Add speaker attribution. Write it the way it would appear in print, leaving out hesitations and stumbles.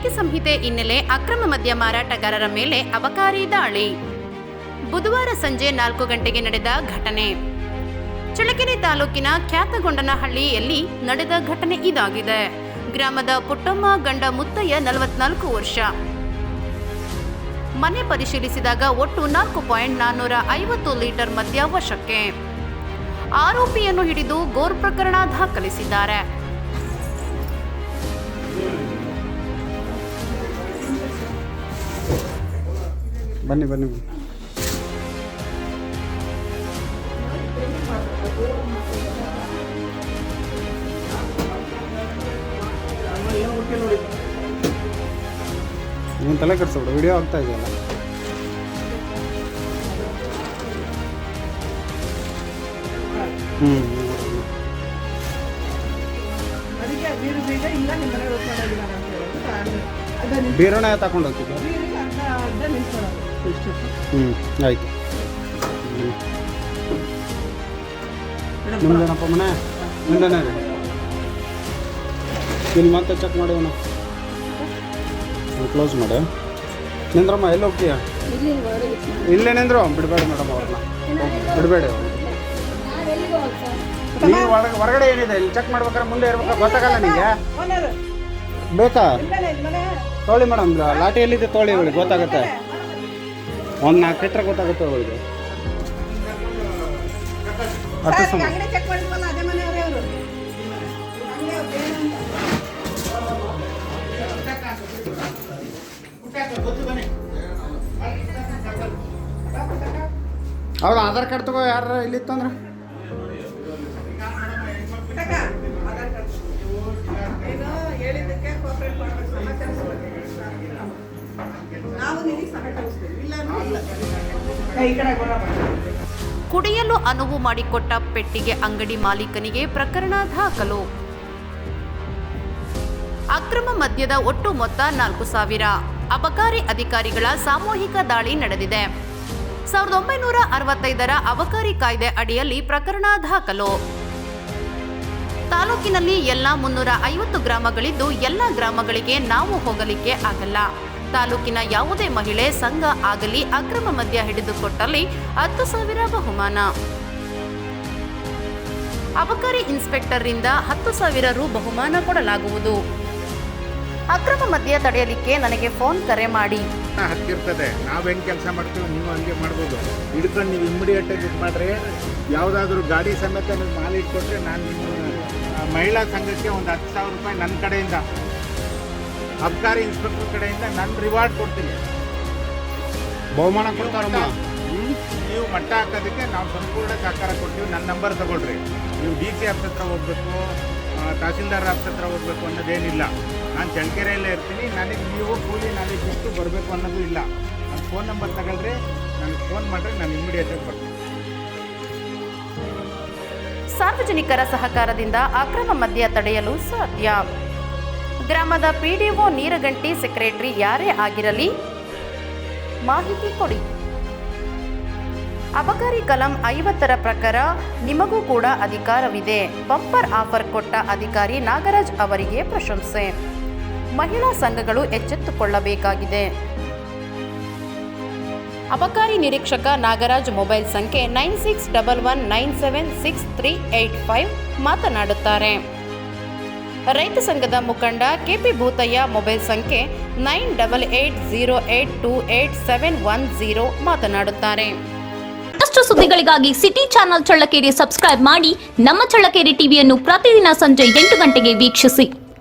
Speaker 1: ನೀತಿ ಸಂಹಿತೆ ಹಿನ್ನೆಲೆ ಅಕ್ರಮ ಮದ್ಯ ಮಾರಾಟಗಾರರ ಮೇಲೆ ಅಬಕಾರಿ ದಾಳಿ. ಬುಧವಾರ ಸಂಜೆ 4 ಗಂಟೆಗೆ ನಡೆದ ಘಟನೆ. ಚಳ್ಳಕೆರೆ ತಾಲೂಕಿನ ಖ್ಯಾತಗೊಂಡನಹಳ್ಳಿಯಲ್ಲಿ ನಡೆದ ಘಟನೆ ಇದಾಗಿದೆ. ಗ್ರಾಮದ ಪುಟ್ಟಮ್ಮ ಗಂಡ ಮುತ್ತಯ್ಯ 44 ವರ್ಷ. ಮನೆ ಪರಿಶೀಲಿಸಿದಾಗ ಒಟ್ಟು 4.450 ಲೀಟರ್ ಮದ್ಯ ವಶಕ್ಕೆ. ಆರೋಪಿಯನ್ನು ಹಿಡಿದು ಗೋರ್ ಪ್ರಕರಣ ದಾಖಲಿಸಿದ್ದಾರೆ.
Speaker 2: ಬನ್ನಿ ನೀನು ತಲೆ ಕೆಡಿಸ್ಬಿಡು, ವಿಡಿಯೋ ಆಗ್ತಾ ಇದೆಯಲ್ಲ. ಬೀರಣ ತಗೊಂಡು ಹೋಗ್ತಿದ್ದೆ. ಆಯ್ತು. ನಿಮ್ದೇನಪ್ಪ ಮನೆ? ನಿಮ್ದೇನೇ ರೀ? ಇಲ್ಲಿ ಮತ್ತೆ ಚೆಕ್ ಮಾಡೋಣ. ಕ್ಲೋಸ್ ಮಾಡು. ನಿಂದ್ರಮ್ಮ, ಎಲ್ಲಿ ಹೋಗ್ತೀಯ? ಇಲ್ಲೇ ನಿಂದ್ರು. ಬಿಡಬೇಡ ಮೇಡಮ್, ಅವ್ರನ್ನ ಬಿಡಬೇಡಿ. ನೀವು ಹೊರಗಡೆ ಏನಿದೆ ಇಲ್ಲಿ ಚೆಕ್ ಮಾಡ್ಬೇಕಾದ್ರೆ ಮುಂದೆ ಇರ್ಬೇಕಾ? ಗೊತ್ತಾಗಲ್ಲ ನಿಮಗೆ? ಬೇಕಾ? ತೊಳಿ ಮೇಡಮ್, ಲಾಟಿ ಎಲ್ಲಿದೆ ತೊಳಿ, ಇವಳಿಗೆ ಗೊತ್ತಾಗುತ್ತೆ. ಒಂದು 4 ಲೀಟ್ರ್ ಗೊತ್ತಾಗುತ್ತೆ ಅವಳಿಗೆ. ಅಷ್ಟು ಸಮ ಅವ್ರು ಆಧಾರ್ ಕಾರ್ಡ್ ತಗೋ. ಯಾರು ಇಲ್ಲಿತ್ತು ಅಂದ್ರೆ
Speaker 1: ಕುಡಿಯಲು ಅನುವು ಮಾಡಿಕೊಟ್ಟ ಪೆಟ್ಟಿಗೆ ಅಂಗಡಿ ಮಾಲೀಕನಿಗೆ ಪ್ರಕರಣ ದಾಖಲು. ಅಕ್ರಮ ಮದ್ಯದ ಒಟ್ಟು ಮೊತ್ತ 4,000. ಅಬಕಾರಿ ಅಧಿಕಾರಿಗಳ ಸಾಮೂಹಿಕ ದಾಳಿ ನಡೆದಿದೆ. 1965ರ ಅಬಕಾರಿ ಕಾಯ್ದೆ ಅಡಿಯಲ್ಲಿ ಪ್ರಕರಣ ದಾಖಲು. ತಾಲೂಕಿನಲ್ಲಿ ಎಲ್ಲ 350 ಗ್ರಾಮಗಳಿದ್ದು ಎಲ್ಲ ಗ್ರಾಮಗಳಿಗೆ ನಾವು ಹೋಗಲಿಕ್ಕೆ ಆಗಲ್ಲ. ತಾಲೂಕಿನ ಯಾವುದೇ ಮಹಿಳೆ ಸಂಘ ಆಗಲಿ ಅಕ್ರಮ ಮದ್ಯ ಹಿಡಿದುಕೊಟ್ಟಲ್ಲಿ 10,000 ಬಹುಮಾನ. ಅಬಕಾರಿ ಇನ್ಸ್ಪೆಕ್ಟರ್ರಿಂದ 10,000 ರು ಬಹುಮಾನ ಕೊಡಲಾಗುವುದು. ಅಕ್ರಮ ಮದ್ಯ ತಡೆಯಲಿಕ್ಕೆ ನನಗೆ ಫೋನ್ ಕರೆ ಮಾಡಿ.
Speaker 3: ಹತ್ತಿರ್ತದೆ, ನಾವು ಹೆಂಗೆ ಕೆಲಸ ಮಾಡ್ತೀವಿ ನೀವು ಹಂಗೆ ಮಾಡ್ಬೋದು. ಹಿಡ್ಕೊಂಡು ನೀವು ಇಮಿಡಿಯೇಟಾಗಿ ಇದು ಮಾಡಿದ್ರೆ, ಯಾವುದಾದ್ರೂ ಗಾಡಿ ಸಮೇತ ನೀವು ಮಾಲ್ ಇಟ್ಕೊಟ್ರೆ ನಾನು ನಿಮ್ಮ ಮಹಿಳಾ ಸಂಘಕ್ಕೆ ಒಂದು 10,000 ರೂಪಾಯಿ ನನ್ನ ಕಡೆಯಿಂದ, ಅಬಕಾರಿ ಇನ್ಸ್ಪೆಕ್ಟರ್ ಕಡೆಯಿಂದ ನಾನು ರಿವಾರ್ಡ್ ಕೊಡ್ತೀನಿ.
Speaker 2: ಬಹುಮಾನ ಕೊಡ್ತಾರಮ್ಮ.
Speaker 3: ನೀವು ಮಟ್ಟ ಹಾಕೋದಕ್ಕೆ ನಾವು ಸಂಪೂರ್ಣ ಸಹಕಾರ ಕೊಡ್ತೀವಿ. ನನ್ನ ನಂಬರ್ ತಗೊಳ್ರಿ. ನೀವು DC ಆಫೀಸ್ ಹತ್ರ ಹೋಗ್ಬೇಕು, ತಹಸೀಲ್ದಾರ್ ಆಫೀಸ್ ಹತ್ರ ಹೋಗ್ಬೇಕು ಅನ್ನೋದೇನಿಲ್ಲ. ನಾನು ಚಳ್ಳಕೆರೆಯಲ್ಲೇ ಇರ್ತೀನಿ. ನನಗೆ ನೀವು ಕೂಲಿ ನನಗೆ ಇಷ್ಟು ಬರಬೇಕು ಅನ್ನೋದು ಇಲ್ಲ. ನನ್ನ ಫೋನ್ ನಂಬರ್ ತಗೊಳ್ರಿ, ನನಗೆ ಫೋನ್ ಮಾಡಿದ್ರೆ ನಾನು ಇಮಿಡಿಯೇಟಾಗಿ ಬರ್ತೀನಿ.
Speaker 1: ಸಾರ್ವಜನಿಕರ ಸಹಕಾರದಿಂದ ಅಕ್ರಮ ಮದ್ಯ ತಡೆಯಲು ಸಾಧ್ಯ. ಗ್ರಾಮದ PDO, ನೀರಗಂಟಿ, ಸೆಕ್ರೆಟರಿ ಯಾರೇ ಆಗಿರಲಿ ಮಾಹಿತಿ ಕೊಡಿ. ಅಬಕಾರಿ ಕಲಂ 50ರ ಪ್ರಕಾರ ನಿಮಗೂ ಕೂಡ ಅಧಿಕಾರವಿದೆ. ಬಂಪರ್ ಆಫರ್ ಕೊಟ್ಟ ಅಧಿಕಾರಿ ನಾಗರಾಜ್ ಅವರಿಗೆ ಪ್ರಶಂಸೆ. ಮಹಿಳಾ ಸಂಘಗಳು ಎಚ್ಚೆತ್ತುಕೊಳ್ಳಬೇಕಾಗಿದೆ. ಅಬಕಾರಿ ನಿರೀಕ್ಷಕ ನಾಗರಾಜ್. ಮೊಬೈಲ್ ಸಂಖ್ಯೆ 9611976385 ಮಾತನಾಡುತ್ತಾರೆ. ರೈತ ಸಂಘದ ಮುಖಂಡ KP ಭೂತಯ್ಯ. ಮೊಬೈಲ್ ಸಂಖ್ಯೆ 9880828710 ಮಾತನಾಡುತ್ತಾರೆ.
Speaker 4: ಮತ್ತಷ್ಟು ಸುದ್ದಿಗಳಿಗಾಗಿ ಸಿಟಿ ಚಾನೆಲ್ ಚಳ್ಳಕೆರೆ ಸಬ್ಸ್ಕ್ರೈಬ್ ಮಾಡಿ. ನಮ್ಮ ಚಳ್ಳಕೆರೆ ಟಿವಿಯನ್ನು ಪ್ರತಿದಿನ ಸಂಜೆ 8 ಗಂಟೆಗೆ ವೀಕ್ಷಿಸಿ.